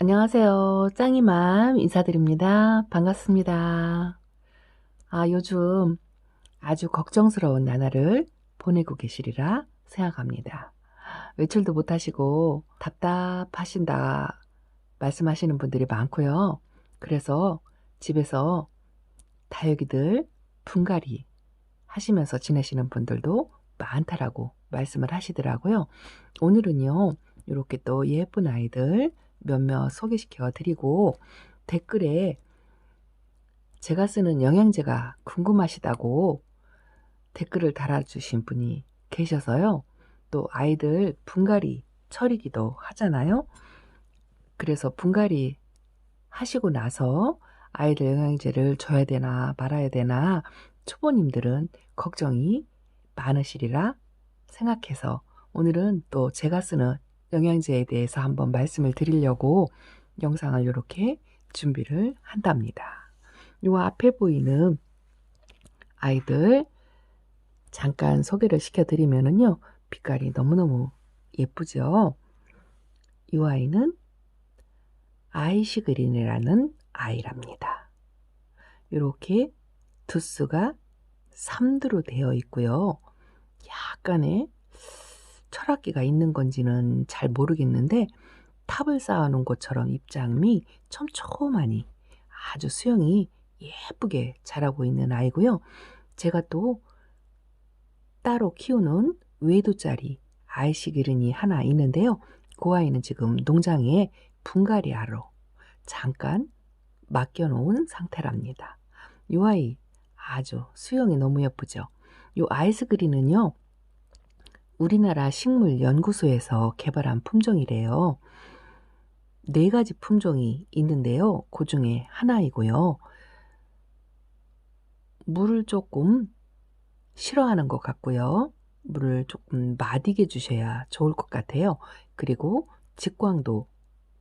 안녕하세요. 짱이맘 인사드립니다. 반갑습니다. 요즘 아주 걱정스러운 나날을 보내고 계시리라 생각합니다. 외출도 못하시고 답답하신다 말씀하시는 분들이 많고요. 그래서 집에서 다육이들 분갈이 하시면서 지내시는 분들도 많다라고 말씀을 하시더라고요. 오늘은요, 이렇게 또 예쁜 아이들 몇몇 소개시켜 드리고 댓글에 제가 쓰는 영양제가 궁금하시다고 댓글을 달아주신 분이 계셔서요. 또 아이들 분갈이 철이기도 하잖아요. 그래서 분갈이 하시고 나서 아이들 영양제를 줘야 되나 말아야 되나 초보님들은 걱정이 많으시리라 생각해서 오늘은 또 제가 쓰는 영양제에 대해서 한번 말씀을 드리려고 영상을 이렇게 준비를 한답니다. 요 앞에 보이는 아이들 잠깐 소개를 시켜드리면은요, 빛깔이 너무너무 예쁘죠? 이 아이는 아이시그린이라는 아이랍니다. 이렇게 두수가 3두로 되어 있고요. 약간의 철학기가 있는 건지는 잘 모르겠는데 탑을 쌓아놓은 것처럼 입장이 촘촘하니 아주 수영이 예쁘게 자라고 있는 아이고요. 제가 또 따로 키우는 외두짜리 아이시그린이 하나 있는데요. 그 아이는 지금 농장에 분갈이 하러 잠깐 맡겨놓은 상태랍니다. 이 아이 아주 수영이 너무 예쁘죠. 이 아이스그린은요, 우리나라 식물연구소에서 개발한 품종이래요. 4가지 품종이 있는데요. 그 중에 하나이고요. 물을 조금 싫어하는 것 같고요. 물을 조금 마디게 주셔야 좋을 것 같아요. 그리고 직광도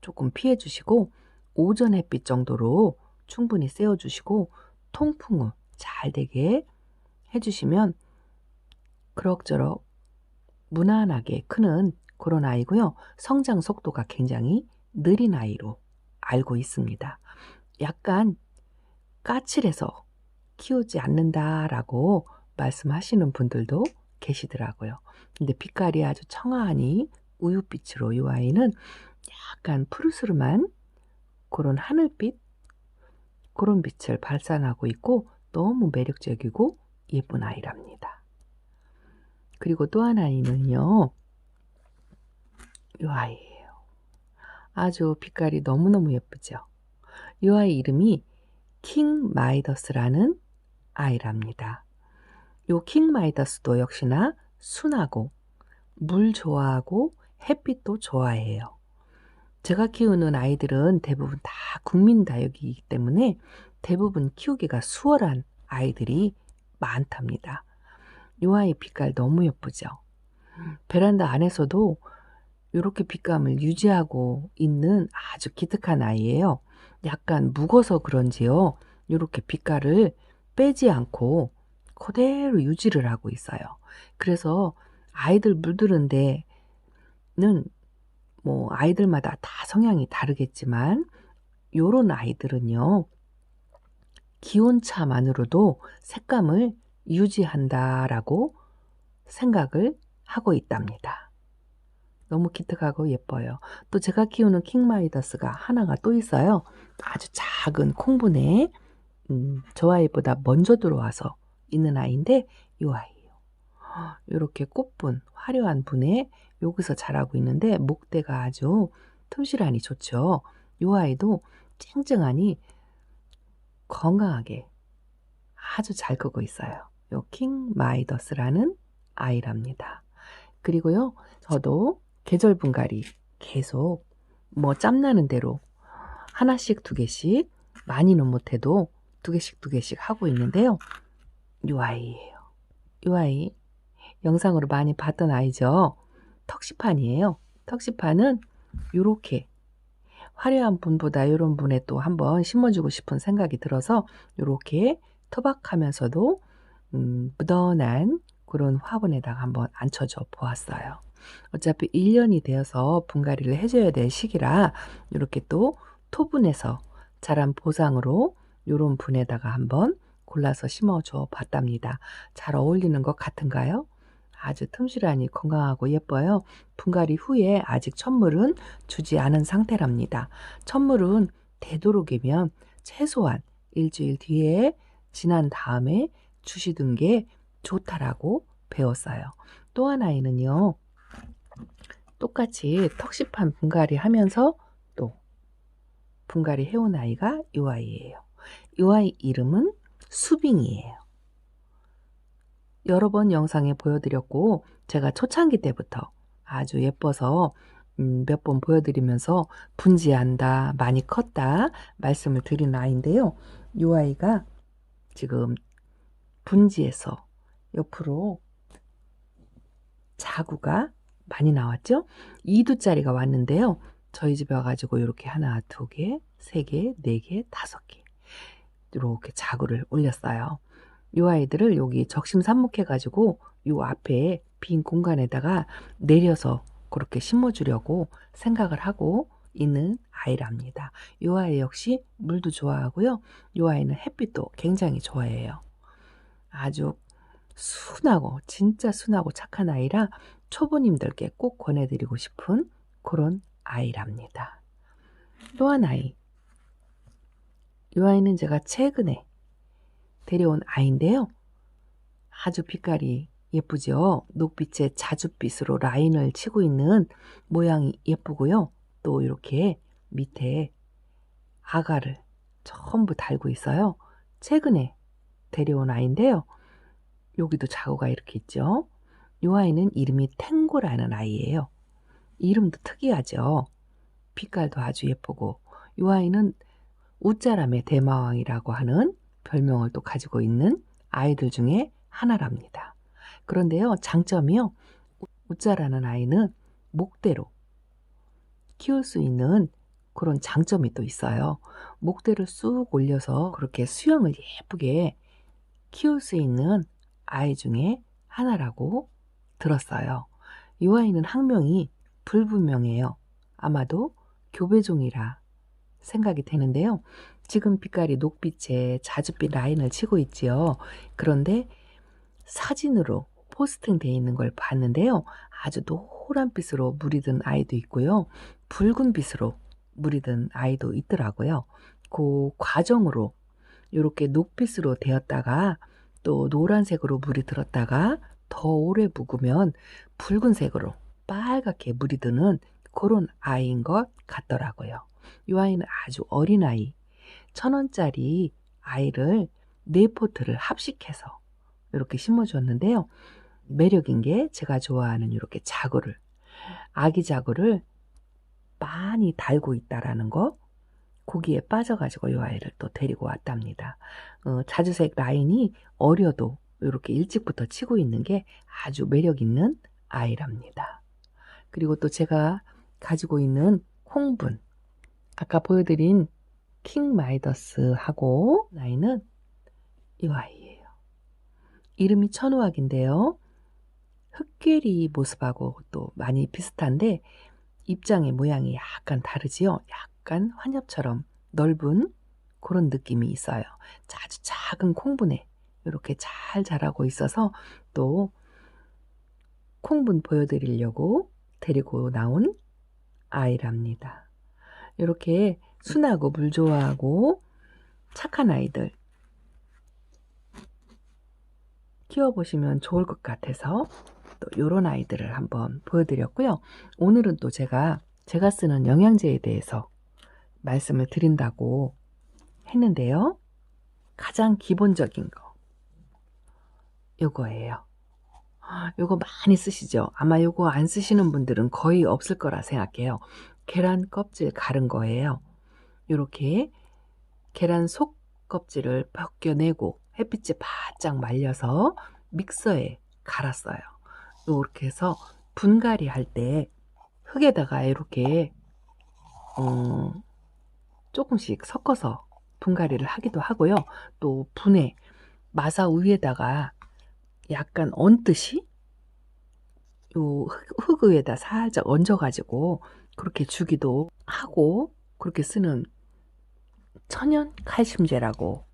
조금 피해 주시고 오전 햇빛 정도로 충분히 쐬어 주시고 통풍을 잘 되게 해주시면 그럭저럭 무난하게 크는 그런 아이고요. 성장 속도가 굉장히 느린 아이로 알고 있습니다. 약간 까칠해서 키우지 않는다라고 말씀하시는 분들도 계시더라고요. 근데 빛깔이 아주 청아하니 우윳빛으로 이 아이는 약간 푸르스름한 그런 하늘빛, 그런 빛을 발산하고 있고 너무 매력적이고 예쁜 아이랍니다. 그리고 또 하나는요, 이 아이예요. 아주 빛깔이 너무너무 예쁘죠. 이 아이 이름이 킹 마이더스라는 아이랍니다. 요 킹 마이더스도 역시나 순하고 물 좋아하고 햇빛도 좋아해요. 제가 키우는 아이들은 대부분 다 국민 다육이기 때문에 대부분 키우기가 수월한 아이들이 많답니다. 요 아이 빛깔 너무 예쁘죠. 베란다 안에서도 이렇게 빛감을 유지하고 있는 아주 기특한 아이예요. 약간 묵어서 그런지요. 이렇게 빛깔을 빼지 않고 그대로 유지를 하고 있어요. 그래서 아이들 물드는 데는 뭐 아이들마다 다 성향이 다르겠지만 요런 아이들은요, 기온차만으로도 색감을 유지한다라고 생각을 하고 있답니다. 너무 기특하고 예뻐요. 또 제가 키우는 킹마이더스가 하나가 또 있어요. 아주 작은 콩분에 저 아이보다 먼저 들어와서 있는 아이인데 이 아이예요. 이렇게 꽃분, 화려한 분에 여기서 자라고 있는데 목대가 아주 튼실하니 좋죠. 이 아이도 쨍쨍하니 건강하게 아주 잘 크고 있어요. 요 킹마이더스라는 아이랍니다. 그리고요, 저도 계절 분갈이 계속 뭐 짬나는 대로 하나씩 2개씩, 많이는 못해도 2개씩 하고 있는데요. 이 아이예요. 이 아이 영상으로 많이 봤던 아이죠. 턱시판이에요. 턱시판은 이렇게 화려한 분보다 이런 분에 또 한번 심어주고 싶은 생각이 들어서 이렇게 토박하면서도 무던한 그런 화분에다가 한번 앉혀줘 보았어요. 어차피 1년이 되어서 분갈이를 해줘야 될 시기라 이렇게 또 토분에서 자란 보상으로 요런 분에다가 한번 골라서 심어줘 봤답니다. 잘 어울리는 것 같은가요? 아주 틈실하니 건강하고 예뻐요. 분갈이 후에 아직 첫물은 주지 않은 상태랍니다. 첫물은 되도록이면 최소한 일주일 뒤에 지난 다음에 주시던 게 좋다라고 배웠어요. 또 하나에는요, 똑같이 턱시판 분갈이 하면서 또 분갈이 해온 아이가 이 아이예요. 이 아이 이름은 수빙이에요. 여러 번 영상에 보여드렸고 제가 초창기 때부터 아주 예뻐서 몇 번 보여드리면서 분지한다, 많이 컸다 말씀을 드린 아이인데요. 이 아이가 지금 분지에서 옆으로 자구가 많이 나왔죠? 2두짜리가 왔는데요. 저희 집에 와가지고 이렇게 하나, 두 개, 세 개, 네 개, 다섯 개 이렇게 자구를 올렸어요. 이 아이들을 여기 적심 삽목해가지고 이 앞에 빈 공간에다가 내려서 그렇게 심어주려고 생각을 하고 있는 아이랍니다. 이 아이 역시 물도 좋아하고요. 이 아이는 햇빛도 굉장히 좋아해요. 아주 순하고 진짜 순하고 착한 아이라 초보님들께 꼭 권해드리고 싶은 그런 아이랍니다. 또 한 아이, 이 아이는 제가 최근에 데려온 아이인데요. 아주 빛깔이 예쁘죠. 녹빛에 자줏빛으로 라인을 치고 있는 모양이 예쁘고요. 또 이렇게 밑에 아가를 전부 달고 있어요. 최근에 데려온 아이인데요. 여기도 자구가 이렇게 있죠. 이 아이는 이름이 탱고라는 아이예요. 이름도 특이하죠. 빛깔도 아주 예쁘고 이 아이는 웃자람의 대마왕이라고 하는 별명을 또 가지고 있는 아이들 중에 하나랍니다. 그런데요, 장점이요. 웃자라는 아이는 목대로 키울 수 있는 그런 장점이 또 있어요. 목대를 쑥 올려서 그렇게 수영을 예쁘게 키울 수 있는 아이 중에 하나라고 들었어요. 이 아이는 학명이 불분명해요. 아마도 교배종이라 생각이 되는데요. 지금 빛깔이 녹빛에 자줏빛 라인을 치고 있지요. 그런데 사진으로 포스팅되어 있는 걸 봤는데요. 아주 노란빛으로 물이 든 아이도 있고요. 붉은빛으로 물이 든 아이도 있더라고요. 그 과정으로 이렇게 녹빛으로 되었다가 또 노란색으로 물이 들었다가 더 오래 묵으면 붉은색으로 빨갛게 물이 드는 그런 아이인 것 같더라고요. 이 아이는 아주 어린 아이, 1,000원짜리 아이를 4포트를 합식해서 이렇게 심어줬는데요. 매력인 게 제가 좋아하는 이렇게 자구를, 아기 자구를 많이 달고 있다라는 거, 거기에 빠져가지고 이 아이를 또 데리고 왔답니다. 자주색 라인이 어려도 이렇게 일찍부터 치고 있는 게 아주 매력 있는 아이랍니다. 그리고 또 제가 가지고 있는 콩분, 아까 보여드린 킹마이더스하고 아이는 이 아이예요. 이름이 천우학인데요. 흑괴리 모습하고 또 많이 비슷한데 입장의 모양이 약간 다르지요. 약간 환엽처럼 넓은 그런 느낌이 있어요. 아주 작은 콩분에 이렇게 잘 자라고 있어서 또 콩분 보여드리려고 데리고 나온 아이랍니다. 이렇게 순하고 물 좋아하고 착한 아이들 키워보시면 좋을 것 같아서 또 이런 아이들을 한번 보여드렸고요. 오늘은 또 제가 쓰는 영양제에 대해서 말씀을 드린다고 했는데요. 가장 기본적인 거 요거예요. 요거 많이 쓰시죠? 아마 요거 안 쓰시는 분들은 거의 없을 거라 생각해요. 계란 껍질 갈은 거예요. 요렇게 계란 속 껍질을 벗겨내고 햇빛에 바짝 말려서 믹서에 갈았어요. 이렇게 해서 분갈이 할 때 흙에다가 이렇게 조금씩 섞어서 분갈이를 하기도 하고요. 또 분에 마사 위에다가 약간 얹듯이 요 흙 위에다 살짝 얹어 가지고 그렇게 주기도 하고, 그렇게 쓰는 천연 칼슘제라고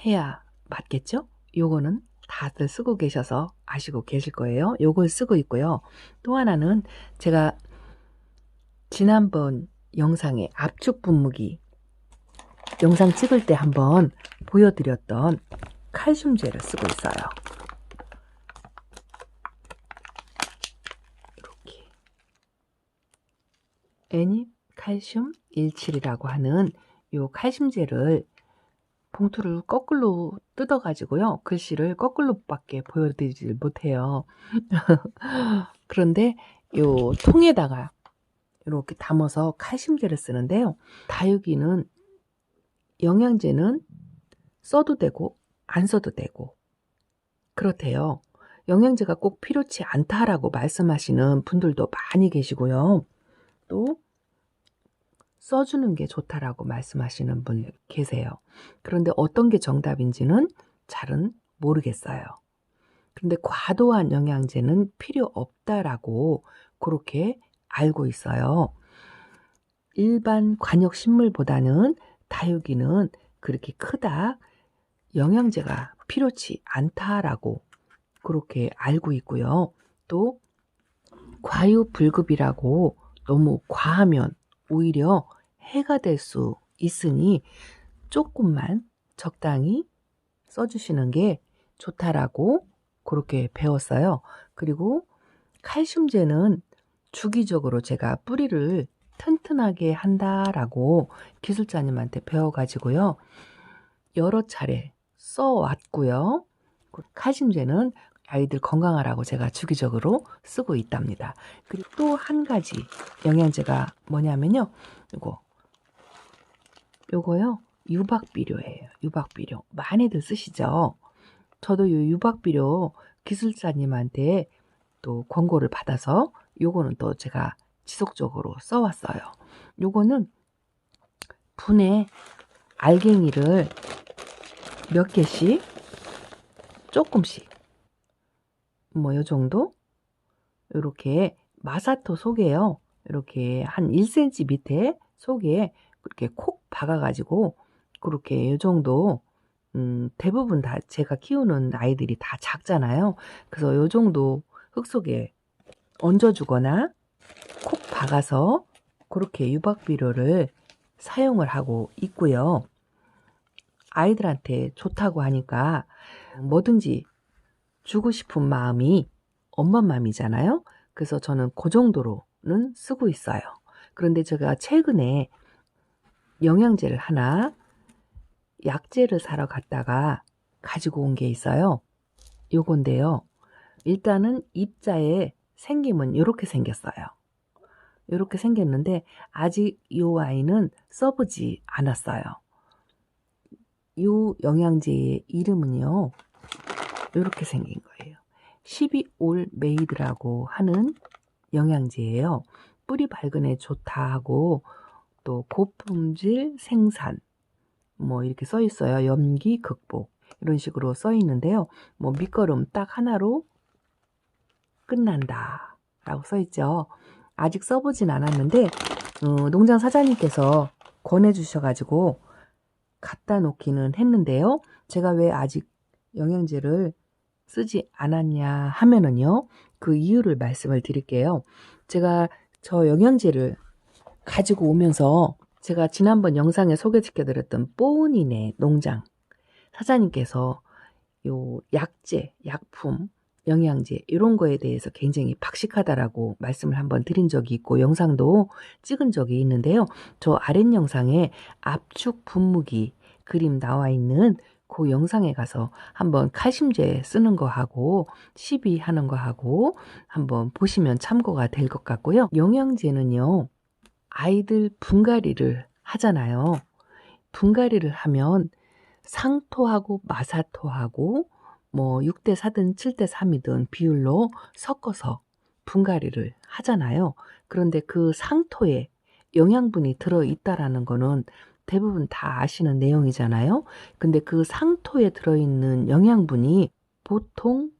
해야 맞겠죠? 요거는 다들 쓰고 계셔서 아시고 계실 거예요. 요걸 쓰고 있고요. 또 하나는 제가 지난번 영상에 압축 분무기 영상 찍을 때 한번 보여드렸던 칼슘제를 쓰고 있어요. 이렇게 애닙 칼슘 17이라고 하는 요 칼슘제를 봉투를 거꾸로 뜯어 가지고요, 글씨를 거꾸로밖에 보여드리지 못해요. 그런데 요 통에다가 이렇게 담아서 칼슘제를 쓰는데요, 다육이는 영양제는 써도 되고 안 써도 되고 그렇대요. 영양제가 꼭 필요치 않다라고 말씀하시는 분들도 많이 계시고요, 또 써주는 게 좋다라고 말씀하시는 분 계세요. 그런데 어떤 게 정답인지는 잘은 모르겠어요. 근데 과도한 영양제는 필요 없다라고 그렇게 알고 있어요. 일반 관역식물보다는 다육이는 그렇게 크다, 영양제가 필요치 않다라고 그렇게 알고 있고요. 또 과유불급이라고 너무 과하면 오히려 해가 될 수 있으니 조금만 적당히 써주시는 게 좋다라고 그렇게 배웠어요. 그리고 칼슘제는 주기적으로 제가 뿌리를 튼튼하게 한다라고 기술자님한테 배워가지고요, 여러 차례 써왔고요. 칼슘제는 아이들 건강하라고 제가 주기적으로 쓰고 있답니다. 그리고 또 한 가지 영양제가 뭐냐면요, 요거요, 유박비료예요. 유박비료 많이들 쓰시죠? 저도 요 유박비료 기술자님한테 또 권고를 받아서 요거는 또 제가 지속적으로 써왔어요. 요거는 분에 알갱이를 몇 개씩 조금씩 뭐 요 정도 이렇게 마사토 속에요, 이렇게 한 1cm 밑에 속에 그렇게 콕 박아 가지고 그렇게 요 정도, 대부분 다 제가 키우는 아이들이 다 작잖아요. 그래서 요 정도 흙 속에 얹어 주거나 콕 박아서 그렇게 유박비료를 사용을 하고 있고요. 아이들한테 좋다고 하니까 뭐든지 주고 싶은 마음이 엄마 마음이잖아요. 그래서 저는 그 정도로는 쓰고 있어요. 그런데 제가 최근에 영양제를 하나, 약제를 사러 갔다가 가지고 온 게 있어요. 요건데요, 일단은 입자의 생김은 이렇게 생겼어요. 이렇게 생겼는데 아직 이 아이는 써보지 않았어요. 이 영양제의 이름은요, 이렇게 생긴 거예요. 12올 메이드라고 하는 영양제예요. 뿌리 발근에 좋다 하고 또 고품질 생산 뭐 이렇게 써 있어요. 염기 극복 이런 식으로 써 있는데요, 뭐 밑거름 딱 하나로 끝난다 라고 써 있죠. 아직 써보진 않았는데 농장 사장님께서 권해주셔가지고 갖다 놓기는 했는데요, 제가 왜 아직 영양제를 쓰지 않았냐 하면은요, 그 이유를 말씀을 드릴게요. 제가 저 영양제를 가지고 오면서 제가 지난번 영상에 소개시켜 드렸던 뽀은이네 농장 사장님께서 요 약제, 약품, 영양제 이런 거에 대해서 굉장히 박식하다라고 말씀을 한번 드린 적이 있고 영상도 찍은 적이 있는데요, 저 아랫 영상에 압축 분무기 그림 나와 있는 그 영상에 가서 한번 칼슘제 쓰는 거 하고 시비하는 거 하고 한번 보시면 참고가 될 것 같고요. 영양제는요, 아이들 분갈이를 하잖아요. 분갈이를 하면 상토하고 마사토하고 뭐 6대 4든 7대 3이든 비율로 섞어서 분갈이를 하잖아요. 그런데 그 상토에 영양분이 들어있다라는 거는 대부분 다 아시는 내용이잖아요. 근데 그 상토에 들어있는 영양분이 보통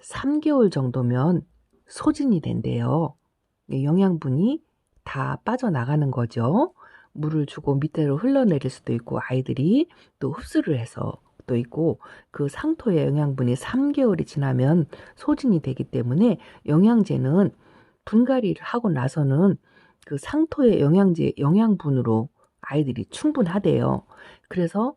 3개월 정도면 소진이 된대요. 영양분이 다 빠져나가는 거죠. 물을 주고 밑으로 흘러내릴 수도 있고 아이들이 또 흡수를 해서 또 있고 그 상토의 영양분이 3개월이 지나면 소진이 되기 때문에 영양제는 분갈이를 하고 나서는 그 상토의 영양분으로 아이들이 충분하대요. 그래서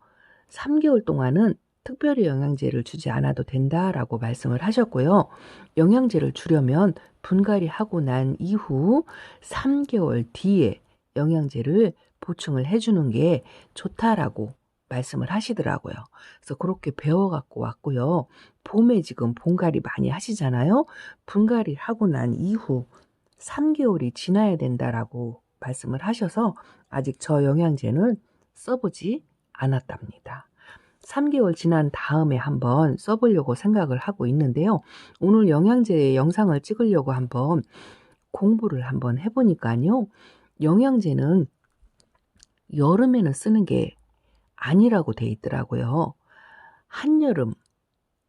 3개월 동안은 특별히 영양제를 주지 않아도 된다라고 말씀을 하셨고요. 영양제를 주려면 분갈이 하고 난 이후 3개월 뒤에 영양제를 보충을 해주는 게 좋다라고 말씀을 하시더라고요. 그래서 그렇게 배워갖고 왔고요. 봄에 지금 분갈이 많이 하시잖아요. 분갈이 하고 난 이후 3개월이 지나야 된다라고 말씀을 하셔서 아직 저 영양제는 써보지 않았답니다. 3개월 지난 다음에 한번 써보려고 생각을 하고 있는데요. 오늘 영양제 영상을 찍으려고 한번 공부를 한번 해보니까요. 영양제는 여름에는 쓰는 게 아니라고 돼 있더라고요. 한여름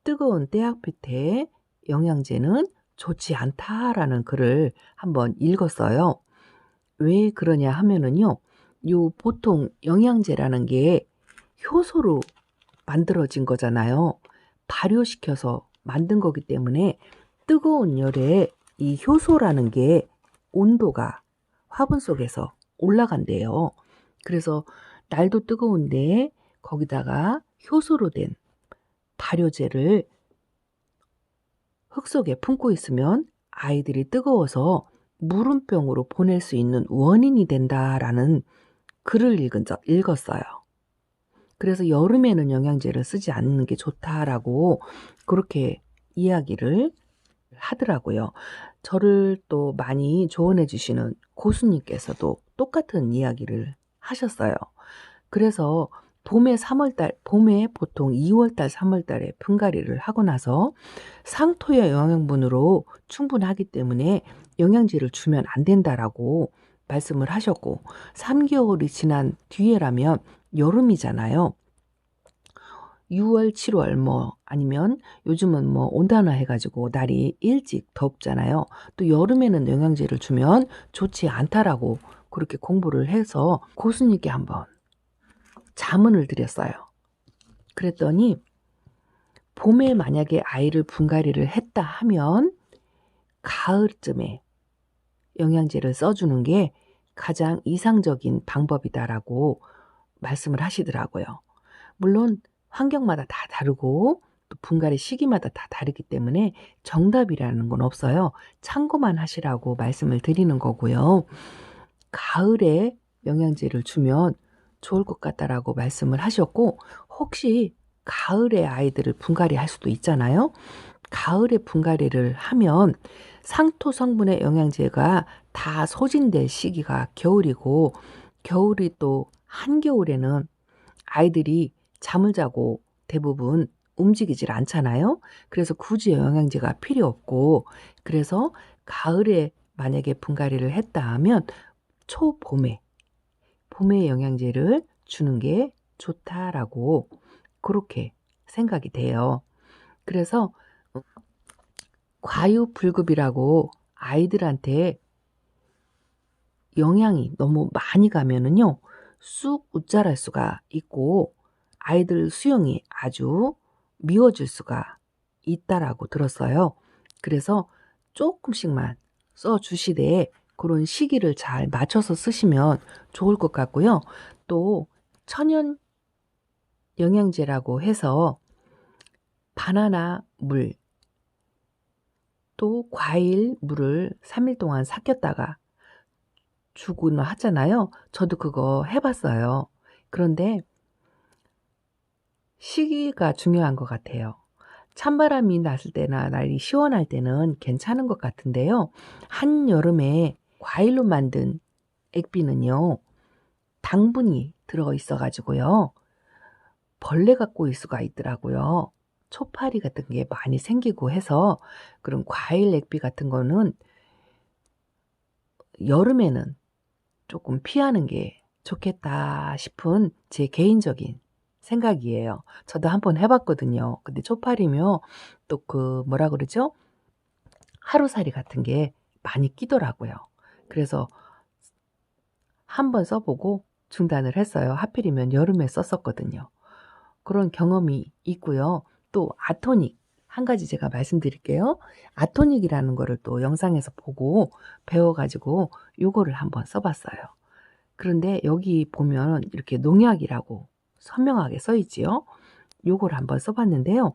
뜨거운 때학볕에 영양제는 좋지 않다라는 글을 한번 읽었어요. 왜 그러냐 하면은요. 보통 영양제라는 게 효소로 만들어진 거잖아요. 발효시켜서 만든 거기 때문에 뜨거운 열에 이 효소라는 게 온도가 화분 속에서 올라간대요. 그래서 날도 뜨거운데 거기다가 효소로 된 발효제를 흙 속에 품고 있으면 아이들이 뜨거워서 물음병으로 보낼 수 있는 원인이 된다라는 글을 읽었어요. 그래서 여름에는 영양제를 쓰지 않는 게 좋다라고 그렇게 이야기를 하더라고요. 저를 또 많이 조언해 주시는 고수님께서도 똑같은 이야기를 하셨어요. 그래서 봄에 보통 2월달, 3월달에 분갈이를 하고 나서 상토의 영양분으로 충분하기 때문에 영양제를 주면 안 된다라고 말씀을 하셨고 3개월이 지난 뒤에라면 여름이잖아요. 6월, 7월 아니면 요즘은 온난화 해가지고 날이 일찍 덥잖아요. 또 여름에는 영양제를 주면 좋지 않다라고 그렇게 공부를 해서 고수님께 한번 자문을 드렸어요. 그랬더니 봄에 만약에 아이를 분갈이를 했다 하면 가을쯤에 영양제를 써주는 게 가장 이상적인 방법이다라고 말씀을 하시더라고요. 물론 환경마다 다 다르고 또 분갈이 시기마다 다 다르기 때문에 정답이라는 건 없어요. 참고만 하시라고 말씀을 드리는 거고요. 가을에 영양제를 주면 좋을 것 같다라고 말씀을 하셨고 혹시 가을에 아이들을 분갈이 할 수도 있잖아요. 가을에 분갈이를 하면 상토 성분의 영양제가 다 소진될 시기가 겨울이고 겨울이 또 한겨울에는 아이들이 잠을 자고 대부분 움직이질 않잖아요. 그래서 굳이 영양제가 필요 없고 그래서 가을에 만약에 분갈이를 했다 하면 봄에 영양제를 주는 게 좋다라고 그렇게 생각이 돼요. 그래서 과유불급이라고 아이들한테 영양이 너무 많이 가면은요, 쑥 웃자랄 수가 있고 아이들 수영이 아주 미워질 수가 있다라고 들었어요. 그래서 조금씩만 써주시되 그런 시기를 잘 맞춰서 쓰시면 좋을 것 같고요. 또 천연 영양제라고 해서 바나나 물, 또 과일 물을 3일 동안 삭혔다가 주고는 하잖아요. 저도 그거 해봤어요. 그런데 시기가 중요한 것 같아요. 찬바람이 났을 때나 날이 시원할 때는 괜찮은 것 같은데요. 한여름에 과일로 만든 액비는요. 당분이 들어있어가지고요. 벌레가 꼬일 수가 있더라고요. 초파리 같은 게 많이 생기고 해서 그런 과일 액비 같은 거는 여름에는 조금 피하는 게 좋겠다 싶은 제 개인적인 생각이에요. 저도 한번 해봤거든요. 근데 초파리며 또 뭐라 그러죠? 하루살이 같은 게 많이 끼더라고요. 그래서 한번 써보고 중단을 했어요. 하필이면 여름에 썼었거든요. 그런 경험이 있고요. 또 아토닉 한 가지 제가 말씀드릴게요. 아토닉이라는 거를 또 영상에서 보고 배워가지고 요거를 한번 써봤어요. 그런데 여기 보면 이렇게 농약이라고 선명하게 써있지요. 요걸 한번 써봤는데요.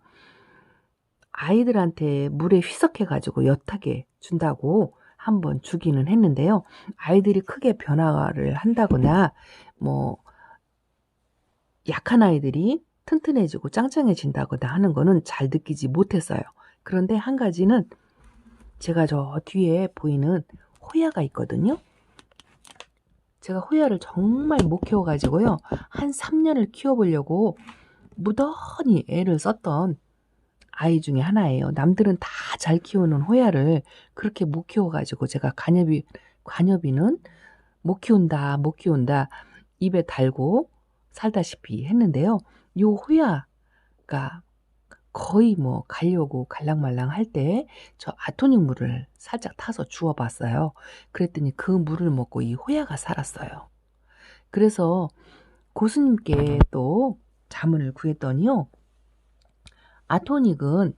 아이들한테 물에 희석해가지고 옅하게 준다고 한번 주기는 했는데요. 아이들이 크게 변화를 한다거나 뭐 약한 아이들이 튼튼해지고 짱짱해진다거나 하는 거는 잘 느끼지 못했어요. 그런데 한 가지는 제가 저 뒤에 보이는 호야가 있거든요. 제가 호야를 정말 못 키워가지고요. 한 3년을 키워보려고 무던히 애를 썼던 아이 중에 하나예요. 남들은 다 잘 키우는 호야를 그렇게 못 키워가지고 제가 관여비는 못 키운다 입에 달고 살다시피 했는데요. 요 호야가 거의 뭐 가려고 갈랑말랑 할 때 저 아토닉 물을 살짝 타서 주워봤어요. 그랬더니 그 물을 먹고 이 호야가 살았어요. 그래서 고수님께 또 자문을 구했더니요. 아토닉은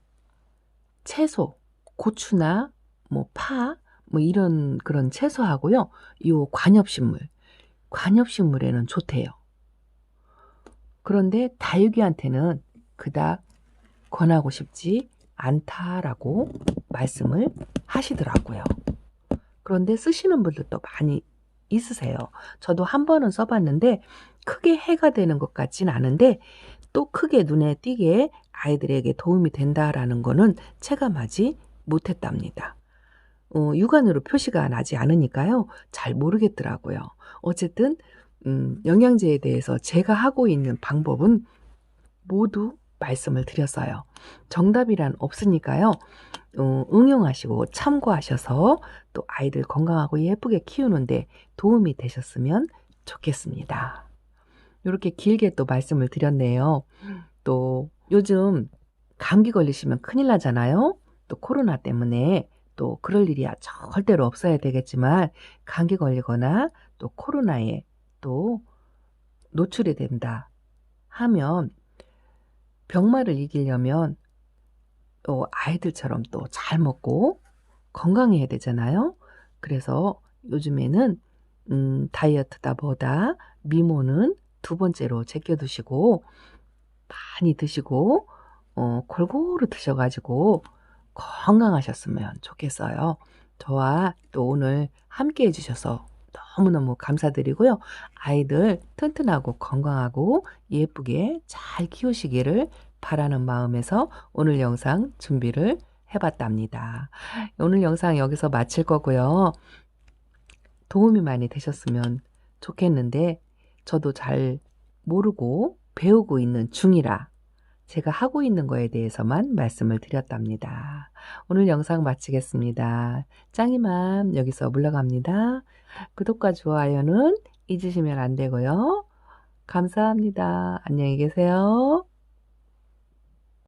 채소, 고추나 뭐 파, 뭐 이런 그런 채소하고요. 요 관엽식물에는 좋대요. 그런데 다육이한테는 그닥 권하고 싶지 않다라고 말씀을 하시더라고요. 그런데 쓰시는 분들도 많이 있으세요. 저도 한 번은 써봤는데 크게 해가 되는 것 같진 않은데 또 크게 눈에 띄게 아이들에게 도움이 된다라는 거는 체감하지 못했답니다. 육안으로 표시가 나지 않으니까요. 잘 모르겠더라고요. 어쨌든 영양제에 대해서 제가 하고 있는 방법은 모두 말씀을 드렸어요. 정답이란 없으니까요. 응용하시고 참고하셔서 또 아이들 건강하고 예쁘게 키우는데 도움이 되셨으면 좋겠습니다. 이렇게 길게 또 말씀을 드렸네요. 또 요즘 감기 걸리시면 큰일 나잖아요. 또 코로나 때문에 또 그럴 일이 절대로 없어야 되겠지만 감기 걸리거나 또 코로나에 또 노출이 된다 하면 병마를 이기려면 또 아이들처럼 또 잘 먹고 건강해야 되잖아요. 그래서 요즘에는 다이어트다 보다 미모는 두 번째로 제껴두시고 많이 드시고 골고루 드셔가지고 건강하셨으면 좋겠어요. 저와 또 오늘 함께 해주셔서 너무너무 감사드리고요. 아이들 튼튼하고 건강하고 예쁘게 잘 키우시기를 바라는 마음에서 오늘 영상 준비를 해봤답니다. 오늘 영상 여기서 마칠 거고요. 도움이 많이 되셨으면 좋겠는데 저도 잘 모르고 배우고 있는 중이라 제가 하고 있는 거에 대해서만 말씀을 드렸답니다. 오늘 영상 마치겠습니다. 짱이맘 여기서 물러갑니다. 구독과 좋아요는 잊으시면 안 되고요. 감사합니다. 안녕히 계세요.